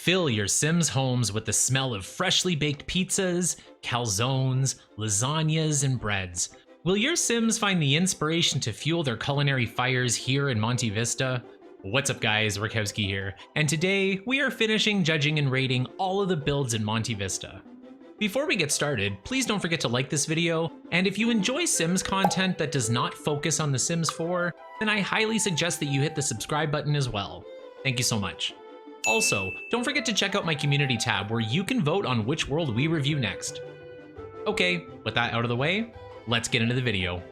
Fill your Sims homes with the smell of freshly baked pizzas, calzones, lasagnas, and breads. Will your Sims find the inspiration to fuel their culinary fires here in Monte Vista? What's up guys, Rakowski here, and today we are finishing judging and rating all of the builds in Monte Vista. Before we get started, please don't forget to like this video, and if you enjoy Sims content that does not focus on The Sims 4, then I highly suggest that you hit the subscribe button as well. Thank you so much. Also, don't forget to check out my community tab where you can vote on which world we review next. Okay, with that out of the way, let's get into the video.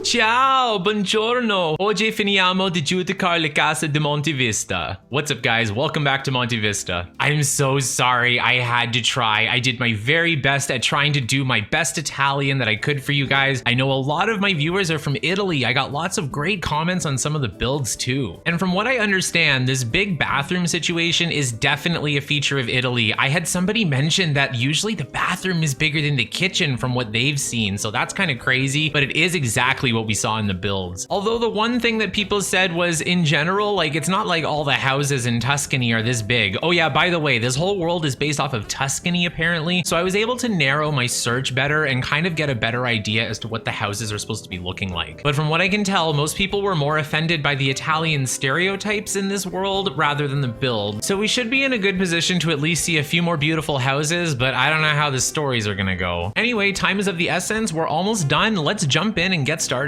Ciao, buongiorno. Oggi finiamo di giudicare le case di Monte Vista. What's up guys, welcome back to Monte Vista. I'm so sorry, I had to try. I did my very best at trying to do my best Italian that I could for you guys. I know a lot of my viewers are from Italy. I got lots of great comments on some of the builds too. And from what I understand, this big bathroom situation is definitely a feature of Italy. I had somebody mention that usually the bathroom is bigger than the kitchen from what they've seen, so that's kind of crazy, but it is exactly what we saw in the builds. Although the one thing that people said was, in general, like, it's not like all the houses in Tuscany are this big. Oh yeah, by the way, this whole world is based off of Tuscany apparently, so I was able to narrow my search better and kind of get a better idea as to what the houses are supposed to be looking like. But from what I can tell, most people were more offended by the Italian stereotypes in this world rather than the build. So we should be in a good position to at least see a few more beautiful houses, but I don't know how the stories are gonna go. Anyway, time is of the essence. We're almost done. Let's jump in and get started.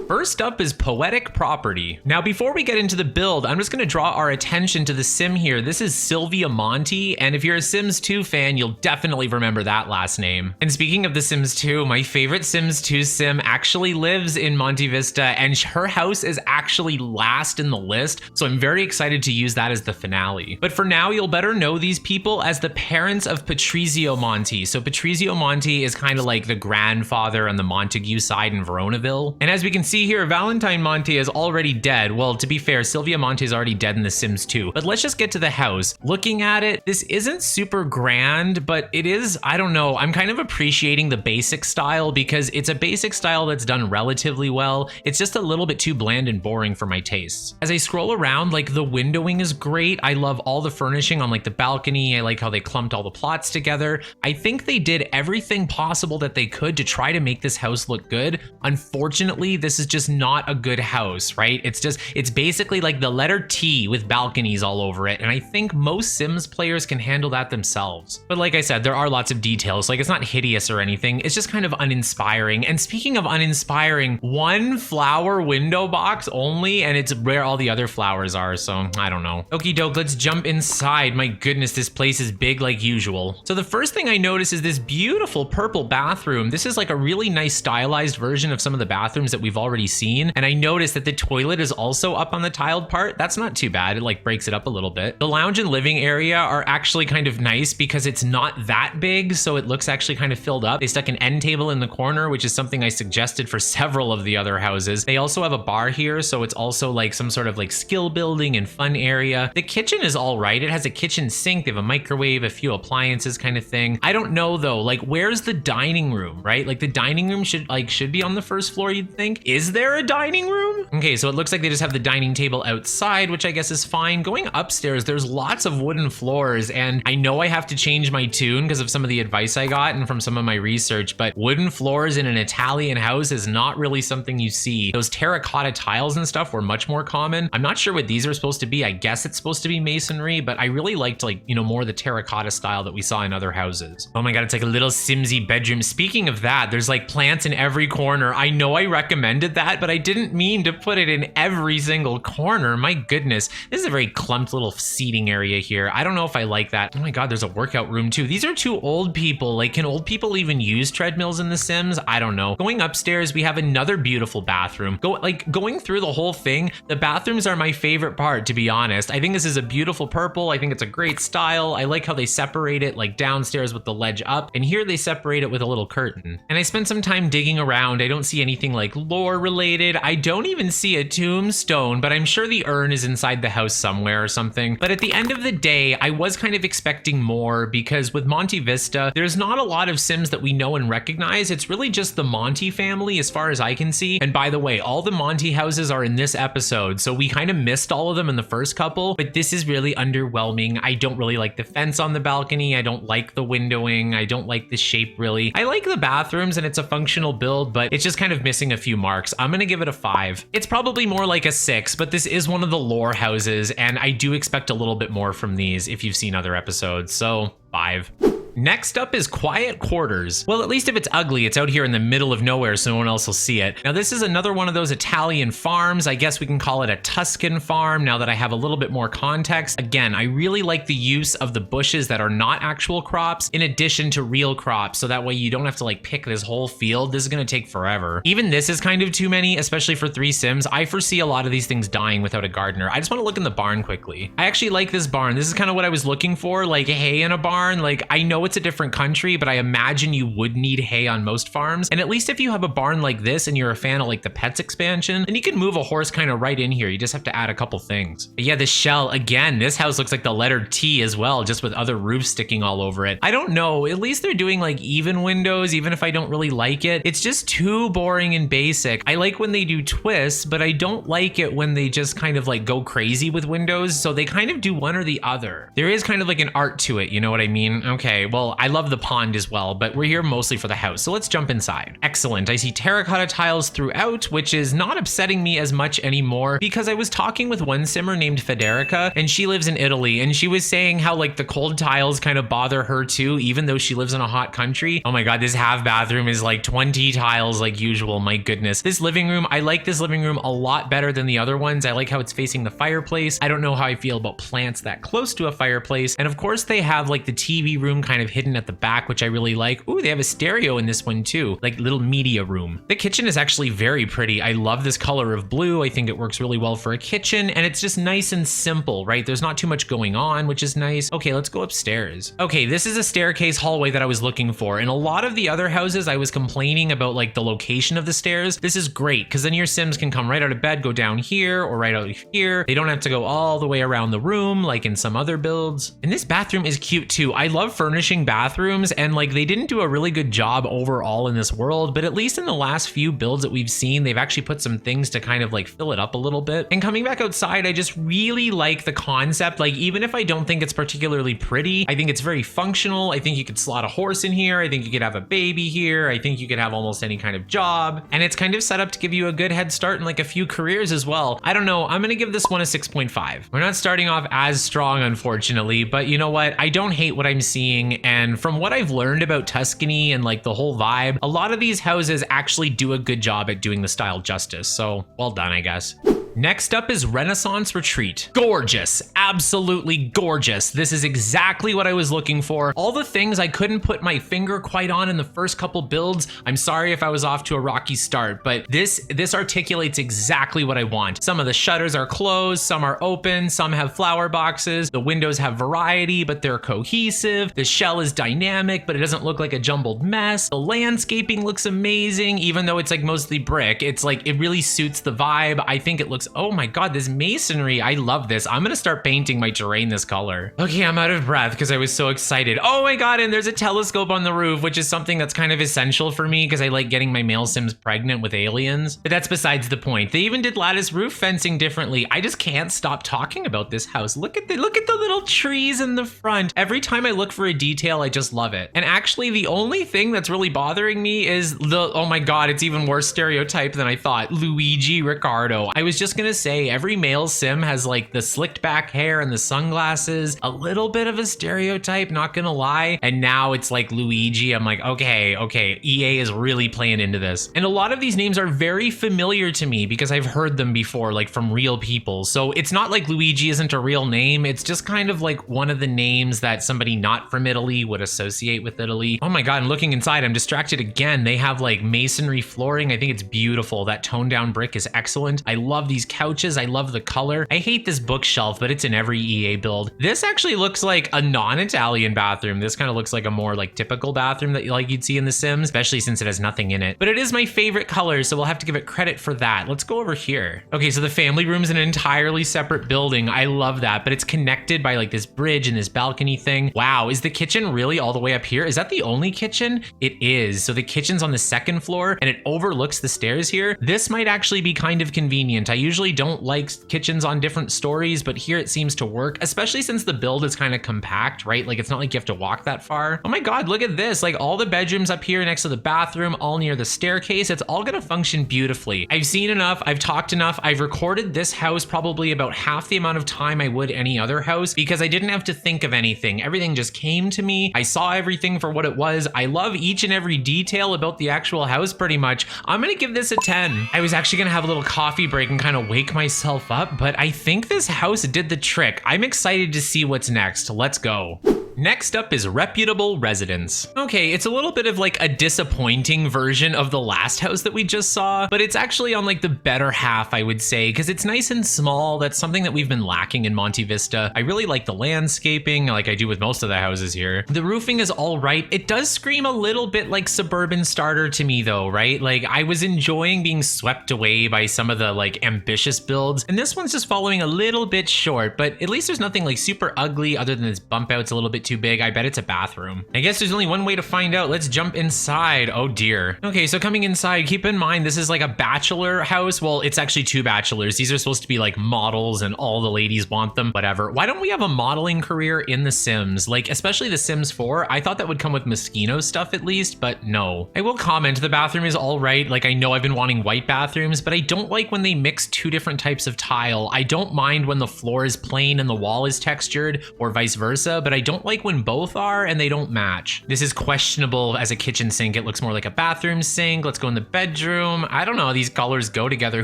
First up is Poetic Property. Now, before we get into the build, I'm just gonna draw our attention to the sim here. This is Sylvia Monte, and if you're a Sims 2 fan, you'll definitely remember that last name. And speaking of the Sims 2, my favorite Sims 2 sim actually lives in Monte Vista, and her house is actually last in the list, so I'm very excited to use that as the finale. But for now, you'll better know these people as the parents of Patrizio Monte. So Patrizio Monte is kind of like the grandfather on the Montague side in Veronaville. And as we can see here, Valentine Monte is already dead. Well, to be fair, Sylvia Monte is already dead in The Sims 2. But let's just get to the house. Looking at it, this isn't super grand, but it is, I don't know, I'm kind of appreciating the basic style because it's a basic style that's done relatively well. It's just a little bit too bland and boring for my tastes. As I scroll around, like, the windowing is great. I love all the furnishing on like the balcony. I like how they clumped all the plots together. I think they did everything possible that they could to try to make this house look good. Unfortunately, this is just not a good house, right? It's basically like the letter T with balconies all over it, and I think most Sims players can handle that themselves. But like I said, there are lots of details, like it's not hideous or anything, it's just kind of uninspiring. And speaking of uninspiring, one flower window box only, and it's where all the other flowers are, so I don't know. Okie doke, let's jump inside. My goodness, this place is big like usual. So the first thing I notice is this beautiful purple bathroom. This is like a really nice stylized version of some of the bathrooms that we've already seen, and I noticed that the toilet is also up on the tiled part. That's not too bad. It like breaks it up a little bit. The lounge and living area are actually kind of nice because it's not that big, so it looks actually kind of filled up. They stuck an end table in the corner, which is something I suggested for several of the other houses. They also have a bar here, so it's also like some sort of like skill building and fun area. The kitchen is all right. It has a kitchen sink, they have a microwave, a few appliances kind of thing. I don't know though, like where's the dining room, right? Like the dining room should be on the first floor, you'd think. Is there a dining room? Okay, so it looks like they just have the dining table outside, which I guess is fine. Going upstairs, there's lots of wooden floors, and I know I have to change my tune because of some of the advice I got and from some of my research, but wooden floors in an Italian house is not really something you see. Those terracotta tiles and stuff were much more common. I'm not sure what these are supposed to be. I guess it's supposed to be masonry, but I really liked, like, you know, more the terracotta style that we saw in other houses. Oh my god, it's like a little Simsy bedroom. Speaking of that, there's like plants in every corner. I know I recommended that, but I didn't mean to put it in every single corner. My goodness, this is a very clumped little seating area here. I don't know if I like that. Oh my god, there's a workout room too. These are two old people. Like, can old people even use treadmills in The Sims? I don't know. Going upstairs, we have another beautiful bathroom. Going through the whole thing, the bathrooms are my favorite part, to be honest. I think this is a beautiful purple. I think it's a great style. I like how they separate it, like downstairs with the ledge up, and here they separate it with a little curtain. And I spent some time digging around. I don't see anything like lore related. I don't even see a tombstone, but I'm sure the urn is inside the house somewhere or something. But at the end of the day, I was kind of expecting more because with Monte Vista, there's not a lot of Sims that we know and recognize. It's really just the Monte family as far as I can see. And by the way, all the Monte houses are in this episode, so we kind of missed all of them in the first couple, but this is really underwhelming. I don't really like the fence on the balcony. I don't like the windowing. I don't like the shape really. I like the bathrooms and it's a functional build, but it's just kind of missing a few marks. I'm gonna give it a 5. It's probably more like a 6, but this is one of the lore houses and I do expect a little bit more from these if you've seen other episodes, so 5. Next up is Quiet Quarters. Well, at least if it's ugly, it's out here in the middle of nowhere so no one else will see it. Now, this is another one of those Italian farms. I guess we can call it a Tuscan farm now that I have a little bit more context. Again, I really like the use of the bushes that are not actual crops in addition to real crops, so that way you don't have to like pick this whole field. This is gonna take forever. Even this is kind of too many, especially for 3 Sims. I foresee a lot of these things dying without a gardener. I just wanna look in the barn quickly. I actually like this barn. This is kind of what I was looking for, like hay in a barn. Like, I know it's a different country, but I imagine you would need hay on most farms. And at least if you have a barn like this and you're a fan of like the pets expansion, then you can move a horse kind of right in here. You just have to add a couple things. But yeah, the shell, again, this house looks like the letter T as well, just with other roofs sticking all over it. I don't know, at least they're doing like even windows, even if I don't really like it. It's just too boring and basic. I like when they do twists, but I don't like it when they just kind of like go crazy with windows. So they kind of do one or the other. There is kind of like an art to it, you know what I mean? Okay, well, I love the pond as well, but we're here mostly for the house, so let's jump inside. Excellent. I see terracotta tiles throughout, which is not upsetting me as much anymore because I was talking with one simmer named Federica, and she lives in Italy, and she was saying how like the cold tiles kind of bother her too, even though she lives in a hot country. Oh my god, this half bathroom is like 20 tiles like usual. My goodness. This living room, I like this living room a lot better than the other ones. I like how it's facing the fireplace. I don't know how I feel about plants that close to a fireplace, and of course they have like the TV room kind of hidden at the back, which I really like. Ooh, they have a stereo in this one too, like little media room. The kitchen is actually very pretty. I love this color of blue. I think it works really well for a kitchen, and it's just nice and simple, right? There's not too much going on, which is nice. Okay, let's go upstairs. Okay, this is a staircase hallway that I was looking for. In a lot of the other houses, I was complaining about like the location of the stairs. This is great because then your Sims can come right out of bed, go down here or right out here. They don't have to go all the way around the room like in some other builds. And this bathroom is cute too. I love furnishing bathrooms, and like they didn't do a really good job overall in this world, but at least in the last few builds that we've seen, they've actually put some things to kind of like fill it up a little bit. And coming back outside, I just really like the concept. Like, even if I don't think it's particularly pretty, I think it's very functional. I think you could slot a horse in here. I think you could have a baby here. I think you could have almost any kind of job. And it's kind of set up to give you a good head start in like a few careers as well. I don't know. I'm gonna give this one a 6.5. We're not starting off as strong, unfortunately, but you know what? I don't hate what I'm seeing. And from what I've learned about Tuscany and like the whole vibe, a lot of these houses actually do a good job at doing the style justice. So well done, I guess. Next up is Renaissance Retreat. Gorgeous, absolutely gorgeous. This is exactly what I was looking for. All the things I couldn't put my finger quite on in the first couple builds. I'm sorry if I was off to a rocky start, but this articulates exactly what I want. Some of the shutters are closed, some are open, some have flower boxes. The windows have variety, but they're cohesive. The shell is dynamic, but it doesn't look like a jumbled mess. The landscaping looks amazing, even though it's like mostly brick. It's like, it really suits the vibe. I think it looks, oh my god, this masonry, I love this. I'm gonna start painting my terrain this color. Okay, I'm out of breath because I was so excited. Oh my god, and there's a telescope on the roof, which is something that's kind of essential for me because I like getting my male Sims pregnant with aliens. But that's besides the point. They even did lattice roof fencing differently. I just can't stop talking about this house. Look at the little trees in the front. Every time I look for a detail, I just love it. And actually, the only thing that's really bothering me is oh my god, it's even worse stereotype than I thought. Luigi Riccardo. I was just gonna say, every male Sim has like the slicked back hair and the sunglasses, a little bit of a stereotype, not gonna lie. And now it's like Luigi. I'm like, okay, EA is really playing into this. And a lot of these names are very familiar to me because I've heard them before, like from real people. So it's not like Luigi isn't a real name. It's just kind of like one of the names that somebody not from Italy would associate with Italy. Oh my god, and looking inside, I'm distracted again. They have like masonry flooring. I think it's beautiful. That toned down brick is excellent. I love these these couches. I love the color. I hate this bookshelf, but it's in every EA build. This actually looks like a non-Italian bathroom. This kind of looks like a more like typical bathroom that like you'd see in The Sims, especially since it has nothing in it. But it is my favorite color, so we'll have to give it credit for that. Let's go over here. Okay, so the family room's in an entirely separate building. I love that, but it's connected by like this bridge and this balcony thing. Wow, is the kitchen really all the way up here? Is that the only kitchen? It is. So the kitchen's on the second floor and it overlooks the stairs here. This might actually be kind of convenient. I usually don't like kitchens on different stories, but here it seems to work, especially since the build is kind of compact, right? Like it's not like you have to walk that far. Oh my God, look at this. Like all the bedrooms up here next to the bathroom, all near the staircase. It's all gonna function beautifully. I've seen enough, I've talked enough. I've recorded this house probably about half the amount of time I would any other house because I didn't have to think of anything. Everything just came to me. I saw everything for what it was. I love each and every detail about the actual house pretty much. I'm gonna give this a 10. I was actually gonna have a little coffee break and kind of wake myself up, but I think this house did the trick. I'm excited to see what's next. Let's go. Next up is Reputable Residence. Okay, it's a little bit of like a disappointing version of the last house that we just saw, but it's actually on like the better half, I would say, because it's nice and small. That's something that we've been lacking in Monte Vista. I really like the landscaping, like I do with most of the houses here. The roofing is all right. It does scream a little bit like suburban starter to me though, right? Like I was enjoying being swept away by some of the like ambitious builds, and this one's just following a little bit short, but at least there's nothing like super ugly other than this bump out's a little bit too big. I bet it's a bathroom. I guess there's only one way to find out. Let's jump inside. Oh dear. Okay, so coming inside, keep in mind this is like a bachelor house. Well, it's actually two bachelors. These are supposed to be like models and all the ladies want them, whatever. Why don't we have a modeling career in The Sims? Like, especially The Sims 4. I thought that would come with Moschino stuff at least, but no. I will comment, the bathroom is all right. Like, I know I've been wanting white bathrooms, but I don't like when they mix two different types of tile. I don't mind when the floor is plain and the wall is textured or vice versa, but I don't like when both are and they don't match. This is questionable as a kitchen sink. It looks more like a bathroom sink. Let's go in the bedroom. I don't know how these colors go together.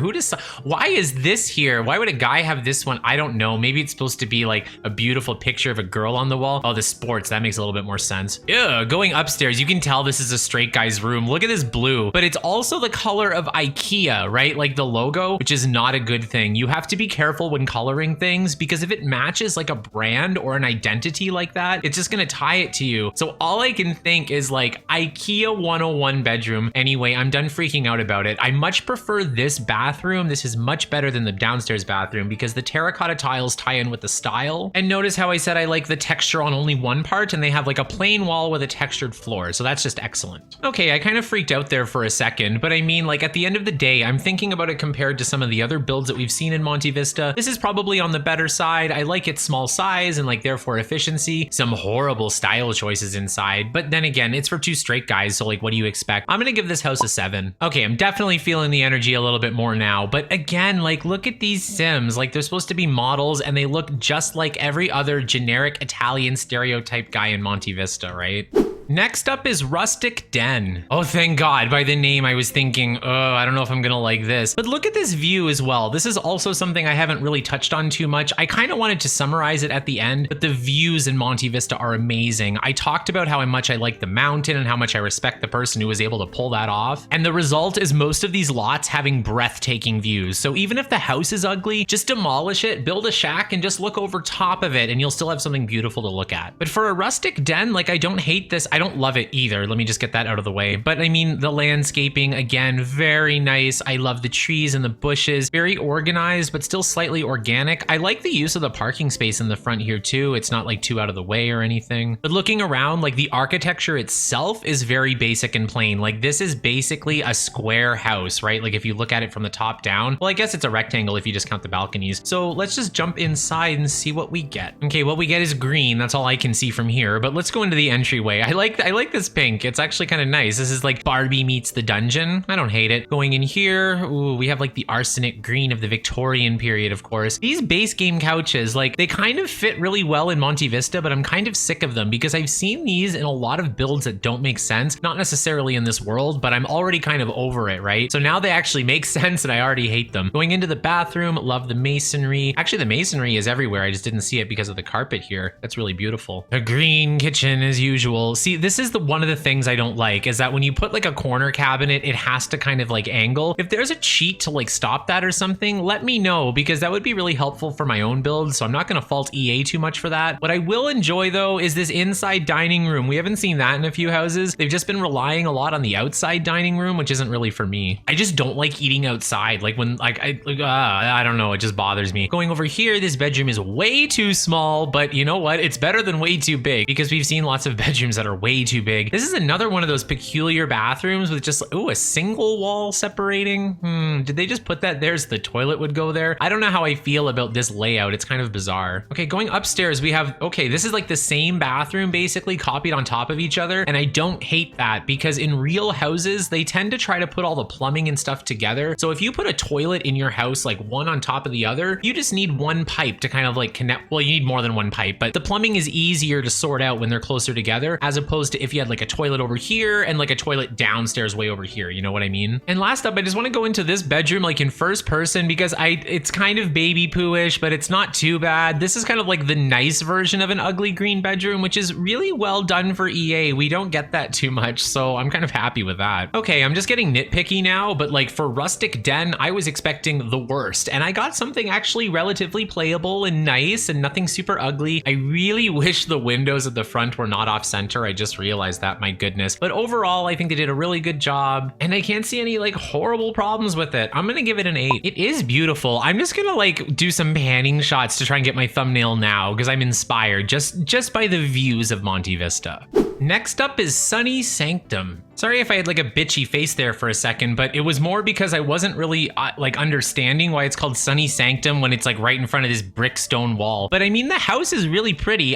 Why is this here? Why would a guy have this one? I don't know. Maybe it's supposed to be like a beautiful picture of a girl on the wall. Oh, the sports. That makes a little bit more sense. Ew, going upstairs, you can tell this is a straight guy's room. Look at this blue, but it's also the color of IKEA, right? Like the logo, which is not a good thing. You have to be careful when coloring things because if it matches like a brand or an identity like that, it's just gonna tie it to you. So all I can think is like IKEA 101 bedroom. Anyway, I'm done freaking out about it. I much prefer this bathroom. This is much better than the downstairs bathroom because the terracotta tiles tie in with the style. And notice how I said I like the texture on only one part and they have like a plain wall with a textured floor. So that's just excellent. Okay, I kind of freaked out there for a second, but I mean like at the end of the day, I'm thinking about it compared to some of the other builds that we've seen in Monte Vista. This is probably on the better side. I like its small size and like therefore efficiency. Some horrible style choices inside, but then again, it's for two straight guys, so like what do you expect? I'm gonna give this house a 7. Okay, I'm definitely feeling the energy a little bit more now, but again, like look at these Sims. Like they're supposed to be models and they look just like every other generic Italian stereotype guy in Monte Vista, right? Next up is Rustic Den. Oh, thank God. By the name, I was thinking, oh, I don't know if I'm gonna like this. But look at this view as well. This is also something I haven't really touched on too much. I kind of wanted to summarize it at the end, but the views in Monte Vista are amazing. I talked about how much I like the mountain and how much I respect the person who was able to pull that off. And the result is most of these lots having breathtaking views. So even if the house is ugly, just demolish it, build a shack, and just look over top of it, and you'll still have something beautiful to look at. But for a rustic den, like I don't hate this. I don't love it either. Let me just get that out of the way. But I mean, the landscaping, again, very nice. I love the trees and the bushes. Very organized, but still slightly organic. I like the use of the parking space in the front here too. It's not like too out of the way or anything. But looking around, like the architecture itself is very basic and plain. Like this is basically a square house, right? Like if you look at it from the top down, well, I guess it's a rectangle if you just count the balconies. So let's just jump inside and see what we get. Okay, what we get is green. That's all I can see from here, but let's go into the entryway. I like this pink. It's actually kind of nice. This is like Barbie meets the dungeon. I don't hate it. Going in here, ooh, we have like the arsenic green of the Victorian period, of course. These base game couches, like they kind of fit really well in Monte Vista, but I'm kind of sick of them because I've seen these in a lot of builds that don't make sense. Not necessarily in this world, but I'm already kind of over it, right? So now they actually make sense and I already hate them. Going into the bathroom, love the masonry. Actually, the masonry is everywhere. I just didn't see it because of the carpet here. That's really beautiful. A green kitchen as usual. See, this is one of the things I don't like, is that when you put like a corner cabinet, it has to kind of like angle. If there's a cheat to like stop that or something, let me know, because that would be really helpful for my own build. So I'm not going to fault EA too much for that. What I will enjoy though is this inside dining room. We haven't seen that in a few houses. They've just been relying a lot on the outside dining room, which isn't really for me. I just don't like eating outside. Like when I don't know, it just bothers me. Going over here, this bedroom is way too small, but you know what? It's better than way too big, because we've seen lots of bedrooms that are way too big. This is another one of those peculiar bathrooms with just, a single wall separating. Did they just put that there so the toilet would go there? I don't know how I feel about this layout. It's kind of bizarre. Okay, going upstairs, we have, this is like the same bathroom basically copied on top of each other. And I don't hate that, because in real houses, they tend to try to put all the plumbing and stuff together. So if you put a toilet in your house, like one on top of the other, you just need one pipe to kind of like connect. Well, you need more than one pipe, but the plumbing is easier to sort out when they're closer together, as opposed to if you had like a toilet over here and like a toilet downstairs way over here. You know what I mean? And last up, I just want to go into this bedroom like in first person, because it's kind of baby poo-ish, but it's not too bad. This is kind of like the nice version of an ugly green bedroom, which is really well done for EA. We don't get that too much, so I'm kind of happy with that. Okay, I'm just getting nitpicky now, but like for Rustic Den, I was expecting the worst, and I got something actually relatively playable and nice and nothing super ugly. I really wish the windows at the front were not off center. I just realized that, my goodness. But overall, I think they did a really good job, and I can't see any like horrible problems with it. I'm gonna give it an 8. It is beautiful. I'm just gonna like do some panning shots to try and get my thumbnail now, because I'm inspired just by the views of Monte Vista. Next up is sunny Sanctum. Sorry if I had like a bitchy face there for a second, but it was more because I wasn't really like understanding why it's called sunny Sanctum when it's like right in front of this brick stone wall. But I mean, the house is really pretty.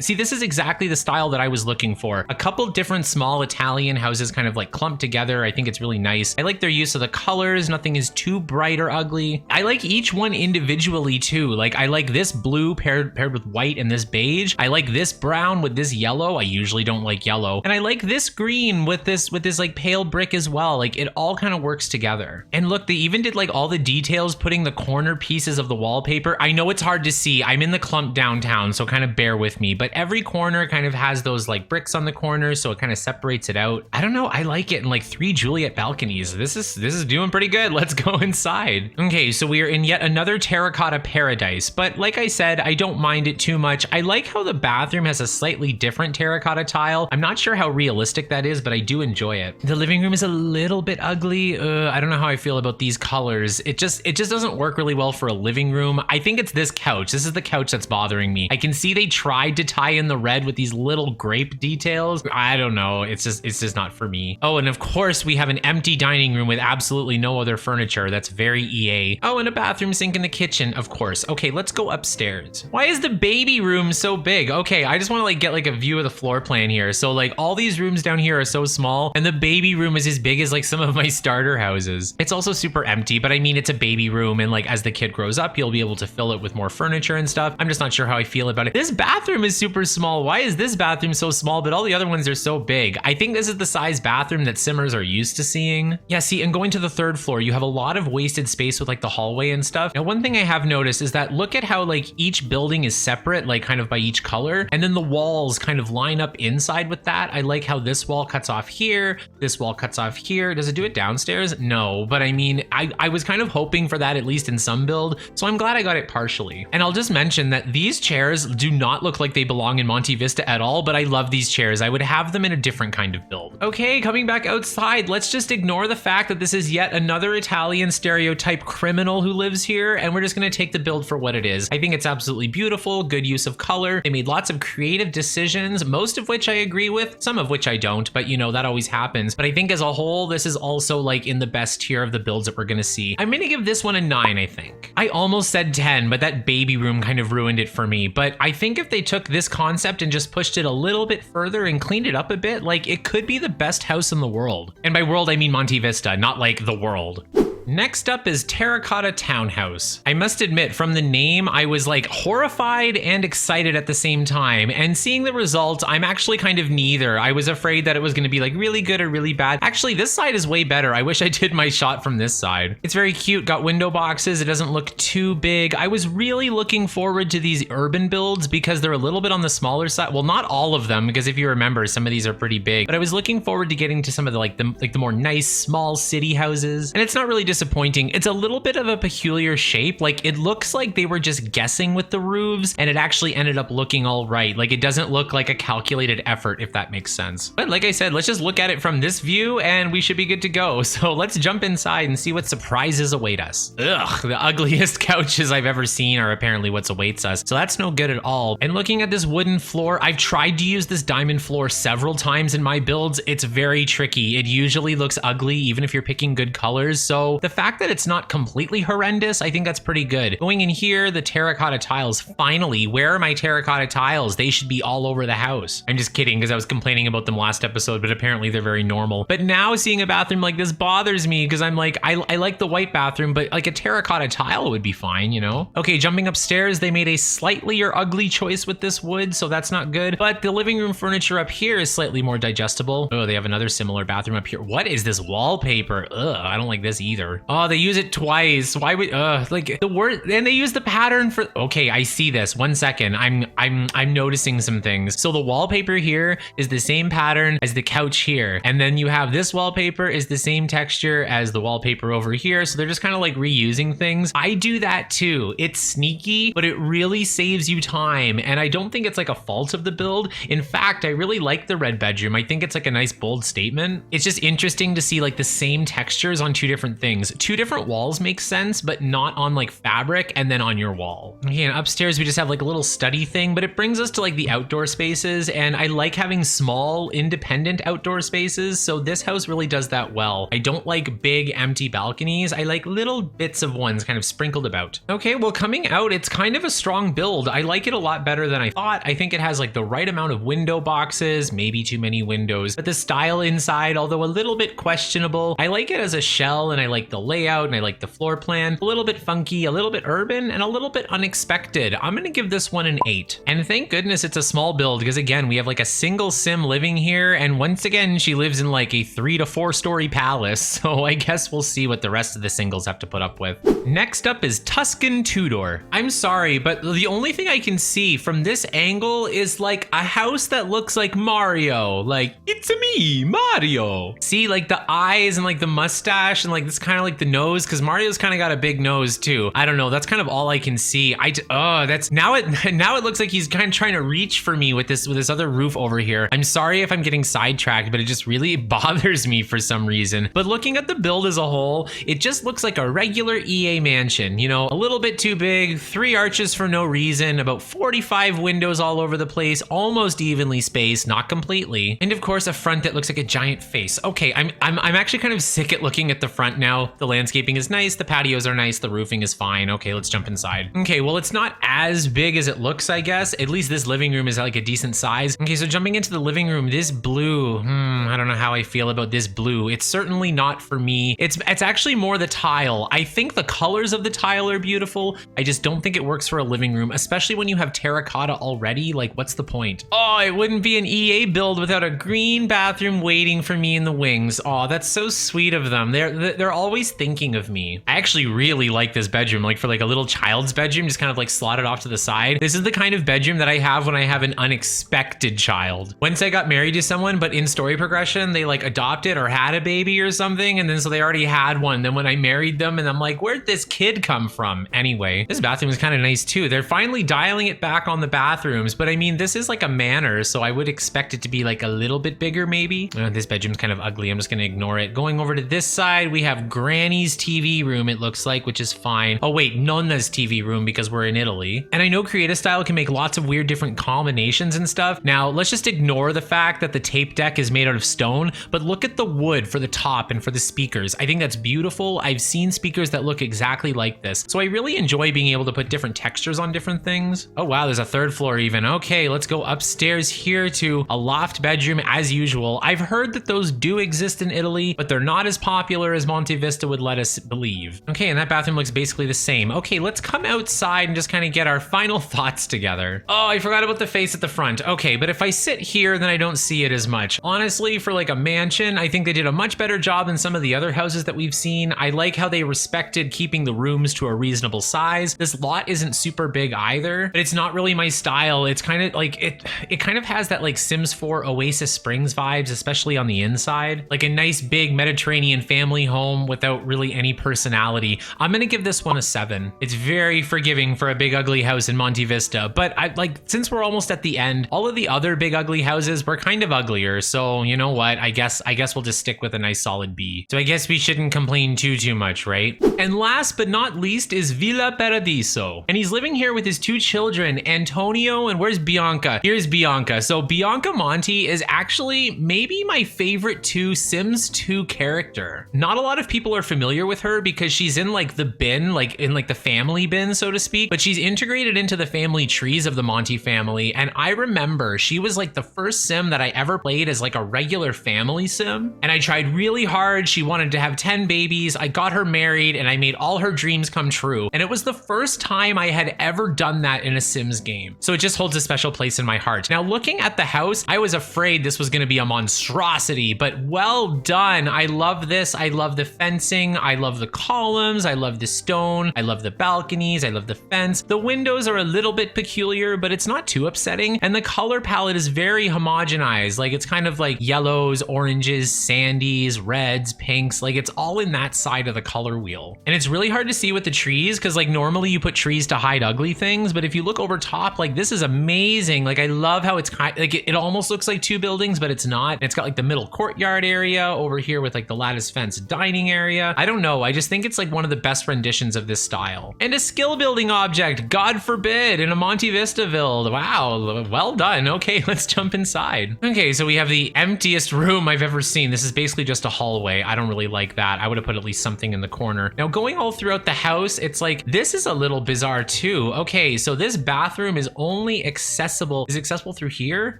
See, this is exactly the style that I was looking for. A couple different small Italian houses kind of like clumped together. I think it's really nice. I like their use of the colors. Nothing is too bright or ugly. I like each one individually too. Like I like this blue paired with white and this beige. I like this brown with this yellow. I usually don't like yellow. And I like this green with this like pale brick as well. Like it all kind of works together. And look, they even did like all the details, putting the corner pieces of the wallpaper. I know it's hard to see. I'm in the clump downtown, so kind of bear with me, but every corner kind of has those like bricks on the corners, so it kind of separates it out. I don't know, I like it. And like 3 Juliet balconies. This is doing pretty good. Let's go inside. Okay, so we are in yet another terracotta paradise, but like I said, I don't mind it too much. I like how the bathroom has a slightly different terracotta tile. I'm not sure how realistic that is, but I do enjoy it. The living room is a little bit ugly. I don't know how I feel about these colors. It just doesn't work really well for a living room. I think it's this couch. This is the couch that's bothering me. I can see they tried to tie in the red with these little grape details. I don't know. It's just not for me. Oh, and of course we have an empty dining room with absolutely no other furniture. That's very EA. Oh, and a bathroom sink in the kitchen, of course. Okay, let's go upstairs. Why is the baby room so big? Okay, I just want to like get like a view of the floor plan here. So like all these rooms down here are so small, and the baby room is as big as like some of my starter houses. It's also super empty, but I mean, it's a baby room, and like as the kid grows up, you'll be able to fill it with more furniture and stuff. I'm just not sure how I feel about it. This bathroom is super small. Why is this bathroom so small, but all the other ones are so big? I think this is the size bathroom that Simmers are used to seeing. Yeah, see, and going to the 3rd floor, you have a lot of wasted space with like the hallway and stuff. Now, one thing I have noticed is that look at how like each building is separate, like kind of by each color, and then the walls kind of line up inside with that. I like how this wall cuts off here, this wall cuts off here. Does it do it downstairs? No, but I mean, I was kind of hoping for that at least in some build, so I'm glad I got it partially. And I'll just mention that these chairs do not look like they belong in Monte Vista at all, but I love these chairs. I would have them in a different kind of build. Okay, coming back outside, let's just ignore the fact that this is yet another Italian stereotype criminal who lives here, and we're just gonna take the build for what it is. I think it's absolutely beautiful, good use of color. They made lots of creative decisions, most of which I agree with, some of which I don't, but you know, that always happens. But I think as a whole, this is also like in the best tier of the builds that we're gonna see. I'm gonna give this one a 9, I think. I almost said 10, but that baby room kind of ruined it for me. But I think if they took this concept and just pushed it a little bit further and cleaned it up a bit, like it could be the best house in the world. And by world, I mean Monte Vista, not like the world. Next up is Terracotta Townhouse. I must admit, from the name, I was like horrified and excited at the same time. And seeing the results, I'm actually kind of neither. I was afraid that it was going to be like really good or really bad. Actually, this side is way better. I wish I did my shot from this side. It's very cute, got window boxes. It doesn't look too big. I was really looking forward to these urban builds because they're a little bit on the smaller side. Well, not all of them, because if you remember, some of these are pretty big, but I was looking forward to getting to some of the more nice small city houses. And it's not really disappointing. It's a little bit of a peculiar shape. Like, it looks like they were just guessing with the roofs and it actually ended up looking all right. Like, it doesn't look like a calculated effort, if that makes sense. But like I said, let's just look at it from this view and we should be good to go. So let's jump inside and see what surprises await us. Ugh, the ugliest couches I've ever seen are apparently what awaits us. So that's no good at all. And looking at this wooden floor, I've tried to use this diamond floor several times in my builds. It's very tricky. It usually looks ugly, even if you're picking good colors. So the fact that it's not completely horrendous, I think that's pretty good. Going in here, the terracotta tiles, finally, where are my terracotta tiles? They should be all over the house. I'm just kidding, because I was complaining about them last episode, but apparently they're very normal. But now seeing a bathroom like this bothers me, because I'm like, I like the white bathroom, but like a terracotta tile would be fine, you know? Okay, jumping upstairs, they made a slightly or ugly choice with this wood, so that's not good. But the living room furniture up here is slightly more digestible. Oh, they have another similar bathroom up here. What is this wallpaper? Ugh, I don't like this either. Oh, they use it twice. Why would, like the word, and they use the pattern for, okay, I see this. 1 second, I'm noticing some things. So the wallpaper here is the same pattern as the couch here. And then you have this wallpaper is the same texture as the wallpaper over here. So they're just kind of like reusing things. I do that too. It's sneaky, but it really saves you time. And I don't think it's like a fault of the build. In fact, I really like the red bedroom. I think it's like a nice bold statement. It's just interesting to see like the same textures on two different things. Two different walls make sense, but not on like fabric and then on your wall. Okay, and upstairs we just have like a little study thing, but it brings us to like the outdoor spaces. And I like having small independent outdoor spaces. So this house really does that well. I don't like big empty balconies. I like little bits of ones kind of sprinkled about. Okay, well, coming out, it's kind of a strong build. I like it a lot better than I thought. I think it has like the right amount of window boxes, maybe too many windows, but the style inside, although a little bit questionable, I like it as a shell, and I like the layout, and I like the floor plan. A little bit funky, a little bit urban, and a little bit unexpected. I'm gonna give this one an 8. And thank goodness it's a small build, because again, we have like a single sim living here, and once again, she lives in like a 3 to 4 story palace, so I guess we'll see what the rest of the singles have to put up with. Next up is Tuscan Tudor. I'm sorry, but the only thing I can see from this angle is like a house that looks like Mario. Like, it's me, Mario. See, like the eyes and like the mustache and like this kind of like the nose, because Mario's kind of got a big nose too. I don't know. That's kind of all I can see. That's now it looks like he's kind of trying to reach for me with this other roof over here. I'm sorry if I'm getting sidetracked, but it just really bothers me for some reason. But looking at the build as a whole, it just looks like a regular EA mansion, you know, a little bit too big, 3 arches for no reason, about 45 windows all over the place, almost evenly spaced, not completely. And of course, a front that looks like a giant face. Okay, I'm actually kind of sick at looking at the front now. The landscaping is nice, the patios are nice, the roofing is fine. Okay, let's jump inside. Okay, well, it's not as big as it looks, I guess. At least this living room is like a decent size. Okay, so jumping into the living room, this blue, I don't know how I feel about this blue. It's certainly not for me. It's actually more the tile. I think the colors of the tile are beautiful. I just don't think it works for a living room, especially when you have terracotta already. Like, what's the point? Oh, it wouldn't be an EA build without a green bathroom waiting for me in the wings. Oh, that's so sweet of them. They're always thinking of me. I actually really like this bedroom, like for like a little child's bedroom, just kind of like slotted off to the side. This is the kind of bedroom that I have when I have an unexpected child. Once I got married to someone, but in story progression, they like adopted or had a baby or something, and then so they already had one. Then when I married them, and I'm like, where'd this kid come from? Anyway, this bathroom is kind of nice too. They're finally dialing it back on the bathrooms, but I mean, this is like a manor, so I would expect it to be like a little bit bigger maybe. This bedroom's kind of ugly. I'm just gonna ignore it. Going over to this side, we have Granny's TV room, it looks like, which is fine. Oh wait, Nonna's TV room, because we're in Italy. And I know Creative Style can make lots of weird different combinations and stuff. Now, let's just ignore the fact that the tape deck is made out of stone, but look at the wood for the top and for the speakers. I think that's beautiful. I've seen speakers that look exactly like this. So I really enjoy being able to put different textures on different things. Oh wow, there's a 3rd floor even. Okay, let's go upstairs here to a loft bedroom as usual. I've heard that those do exist in Italy, but they're not as popular as Monte Vista. Vista would let us believe. Okay, and that bathroom looks basically the same. Okay, let's come outside and just kind of get our final thoughts together. Oh, I forgot about the face at the front. Okay, but if I sit here, then I don't see it as much. Honestly, for like a mansion, I think they did a much better job than some of the other houses that we've seen. I like how they respected keeping the rooms to a reasonable size. This lot isn't super big either, but it's not really my style. It's kind of like, it kind of has that like Sims 4 Oasis Springs vibes, especially on the inside. Like a nice big Mediterranean family home without really any personality. I'm gonna give this one a 7. It's very forgiving for a big ugly house in Monte Vista, but I like, since we're almost at the end, all of the other big ugly houses were kind of uglier. So you know what? I guess we'll just stick with a nice solid B. So I guess we shouldn't complain too much, right? And last but not least is Villa Paradiso. And he's living here with his 2 children, Antonio, and where's Bianca? Here's Bianca. So Bianca Monte is actually maybe my favorite Sims 2 character. Not a lot of people are familiar with her because she's in like the bin, like in like the family bin, so to speak, but she's integrated into the family trees of the Monte family. And I remember she was like the first sim that I ever played as like a regular family sim. And I tried really hard. She wanted to have 10 babies. I got her married and I made all her dreams come true. And it was the first time I had ever done that in a Sims game. So it just holds a special place in my heart. Now, looking at the house, I was afraid this was going to be a monstrosity, but well done. I love this. I love the fencing. I love the columns. I love the stone. I love the balconies. I love the fence. The windows are a little bit peculiar, but it's not too upsetting. And the color palette is very homogenized. Like it's kind of like yellows, oranges, sandies, reds, pinks. Like it's all in that side of the color wheel. And it's really hard to see with the trees because like normally you put trees to hide ugly things, but if you look over top, like this is amazing. Like I love how it's kind like it almost looks like 2 buildings, but it's not. And it's got like the middle courtyard area over here with like the lattice fence dining area. I don't know. I just think it's like one of the best renditions of this style. And a skill building object, God forbid, in a Monte Vista build. Wow, well done. Okay, let's jump inside. Okay, so we have the emptiest room I've ever seen. This is basically just a hallway. I don't really like that. I would have put at least something in the corner. Now going all throughout the house, it's like, this is a little bizarre too. Okay, so this bathroom is only accessible. Is it accessible through here?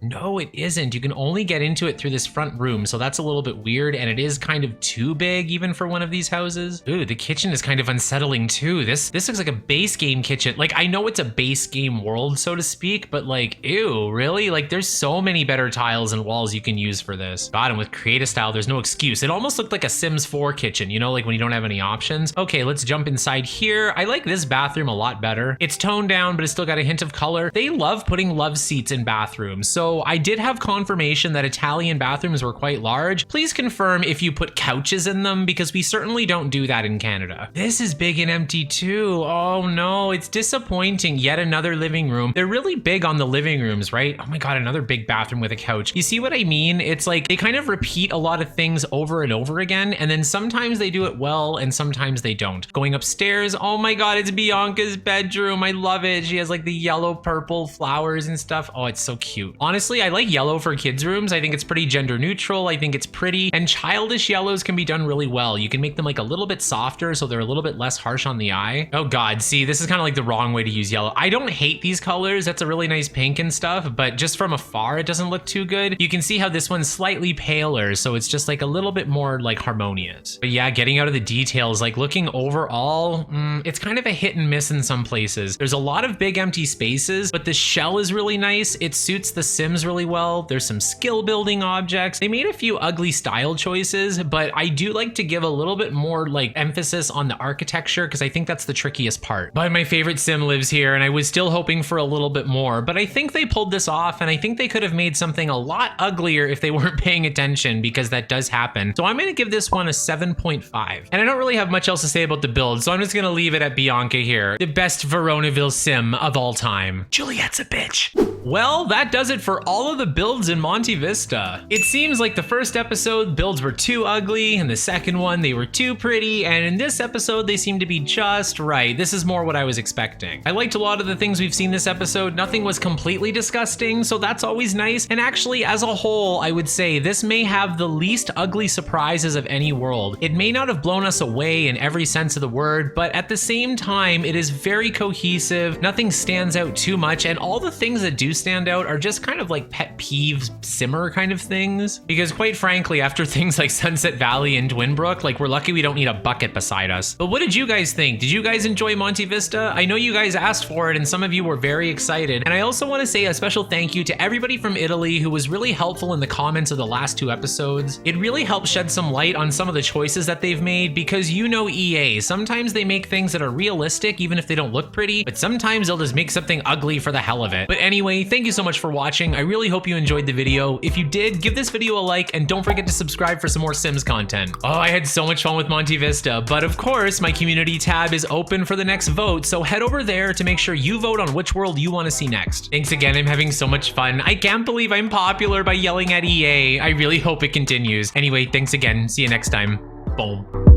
No, it isn't. You can only get into it through this front room. So that's a little bit weird. And it is kind of too big even for one of these houses. Ooh, the kitchen is kind of unsettling too. This looks like a base game kitchen. Like I know it's a base game world, so to speak, but like, ew, really? Like there's so many better tiles and walls you can use for this. God, and with creative style, there's no excuse. It almost looked like a Sims 4 kitchen, you know, like when you don't have any options. Okay, let's jump inside here. I like this bathroom a lot better. It's toned down, but it's still got a hint of color. They love putting love seats in bathrooms. So I did have confirmation that Italian bathrooms were quite large. Please confirm if you put couches in them because we certainly don't do that in Canada. This is big and empty too. Oh no, it's disappointing. Yet another living room. They're really big on the living rooms, right? Oh my God, another big bathroom with a couch. You see what I mean? It's like they kind of repeat a lot of things over and over again. And then sometimes they do it well and sometimes they don't. Going upstairs, oh my God, it's Bianca's bedroom. I love it. She has like the yellow, purple flowers and stuff. Oh, it's so cute. Honestly, I like yellow for kids' rooms. I think it's pretty gender neutral. I think it's pretty, and childish yellows can be done really well. You can make them like a little bit softer so they're a little bit less harsh on the eye. Oh God, see, this is kind of like the wrong way to use yellow. I don't hate these colors. That's a really nice pink and stuff, but just from afar, it doesn't look too good. You can see how this one's slightly paler, so it's just like a little bit more like harmonious. But yeah, getting out of the details, like looking overall, it's kind of a hit and miss in some places. There's a lot of big empty spaces, but the shell is really nice. It suits the Sims really well. There's some skill building objects. They made a few ugly style choices, but I do like to give a little bit more like emphasis on the architecture because I think that's the trickiest part. But my favorite Sim lives here and I was still hoping for a little bit more, but I think they pulled this off and I think they could have made something a lot uglier if they weren't paying attention because that does happen. So I'm going to give this one a 7.5. And I don't really have much else to say about the build, so I'm just going to leave it at Bianca here. The best Veronaville Sim of all time. Juliet's a bitch. Well, that does it for all of the builds in Monte Vista. It seems like the first episode builds were too ugly, and the second one they were too pretty, and in this episode they seem to be just right. This is more what I was expecting. I liked a lot of the things we've seen this episode. Nothing was completely disgusting, so that's always nice. And actually, as a whole, I would say this may have the least ugly surprises of any world. It may not have blown us away in every sense of the word, but at the same time, it is very cohesive. Nothing stands out too much, and all the things that do stand out are just kind of like pet peeves, simmer kind of things. Because quite frankly, after things like Sunset Valley and Twinbrook, like Like, we're lucky we don't need a bucket beside us. But what did you guys think? Did you guys enjoy Monte Vista? I know you guys asked for it and some of you were very excited. And I also want to say a special thank you to everybody from Italy who was really helpful in the comments of the last 2 episodes. It really helped shed some light on some of the choices that they've made, because you know EA, sometimes they make things that are realistic even if they don't look pretty, but sometimes they'll just make something ugly for the hell of it. But anyway, thank you so much for watching. I really hope you enjoyed the video. If you did, give this video a like and don't forget to subscribe for some more Sims content. Oh, I had so much fun with Monte Vista, but of course my community tab is open for the next vote, so head over there to make sure you vote on which world you want to see next. Thanks again, I'm having so much fun. I can't believe I'm popular by yelling at EA. I really hope it continues. Anyway, thanks again. See you next time. Boom.